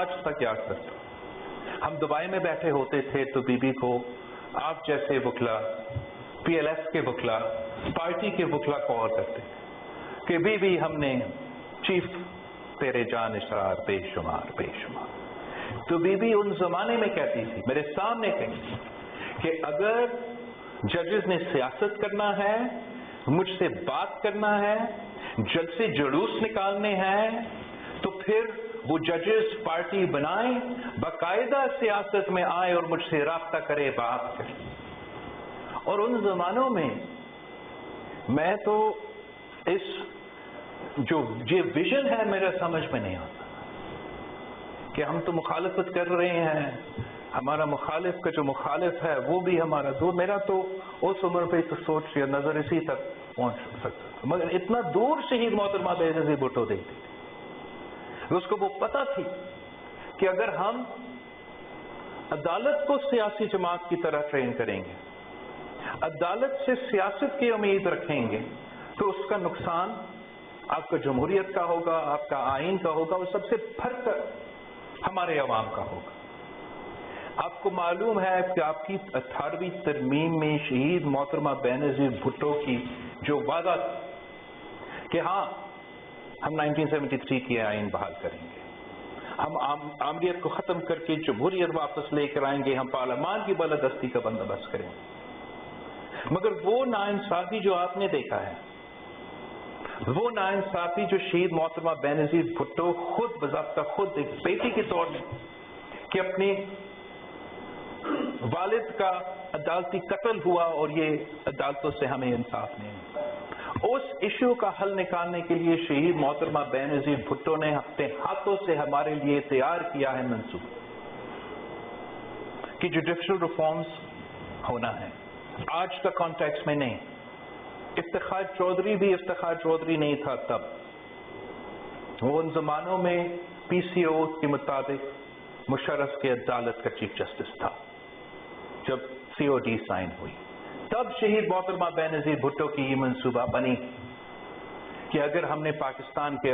آج تک یاد کرتا ہوں. ہم دبئی میں بیٹھے ہوتے تھے تو بی بی کو آپ جیسے وکلا، پی ایل ایف کے وکلا، پارٹی کے وکلا کال کرتے تھے کہ بی بی ہم نے چیف تیرے جان اسرار بے شمار بے شمار. تو بی بی ان زمانے میں کہتی تھی، میرے سامنے کہتی کہ اگر ججز نے سیاست کرنا ہے، مجھ سے بات کرنا ہے، جلسے جلوس نکالنے ہیں، تو پھر وہ ججز پارٹی بنائیں، باقاعدہ سیاست میں آئے اور مجھ سے رابطہ کرے، بات کرے. اور ان زمانوں میں تو اس جو یہ ویژن ہے میرا سمجھ میں نہیں آتا کہ ہم تو مخالفت کر رہے ہیں، ہمارا مخالف کا جو مخالف ہے وہ بھی ہمارا دور. میرا تو اس عمر پہ تو سوچ یا نظر اسی تک پہنچ سکتا، مگر اتنا دور شہید محترمہ بے نظیر بھٹو دیکھتی تھی. اس کو وہ پتہ تھی کہ اگر ہم عدالت کو سیاسی جماعت کی طرح ٹرین کریں گے، عدالت سے سیاست کی امید رکھیں گے، تو اس کا نقصان آپ کا جمہوریت کا ہوگا، آپ کا آئین کا ہوگا، اور سب سے بڑھ کر ہمارے عوام کا ہوگا. آپ کو معلوم ہے کہ آپ کی 18ویں ترمیم میں شہید محترمہ بے نظیر بھٹو کی جو وعدہ تھا کہ ہاں ہم 1973 کی آئین بحال کریں گے، ہم آمریت کو ختم کر کے جمہوریت واپس لے کر آئیں گے، ہم پارلیمان کی بالادستی کا بندوبست کریں گے. مگر وہ ناانصافی جو آپ نے دیکھا ہے، وہ ناانصافی جو شہید محترمہ بے نظیر بھٹو خود بضابطہ خود ایک بیٹی کے طور میں کہ اپنے والد کا عدالتی قتل ہوا اور یہ عدالتوں سے ہمیں انصاف نہیں ملا، اس ایشو کا حل نکالنے کے لیے شہید محترمہ بے نظیر بھٹو نے اپنے ہاتھوں سے ہمارے لیے تیار کیا ہے منصوبہ کہ جوڈیشل ریفارمز ہونا ہے. آج کا کانٹیکس میں نہیں. افتخار چودھری بھی افتخار چودھری نہیں تھا تب. وہ ان زمانوں میں پی سی او کے مطابق مشرف کے عدالت کا چیف جسٹس تھا جب سی او ڈی سائن ہوئی. تب شہید محترمہ بے نظیر بھٹو کی یہ منصوبہ بنی کہ اگر ہم نے پاکستان کے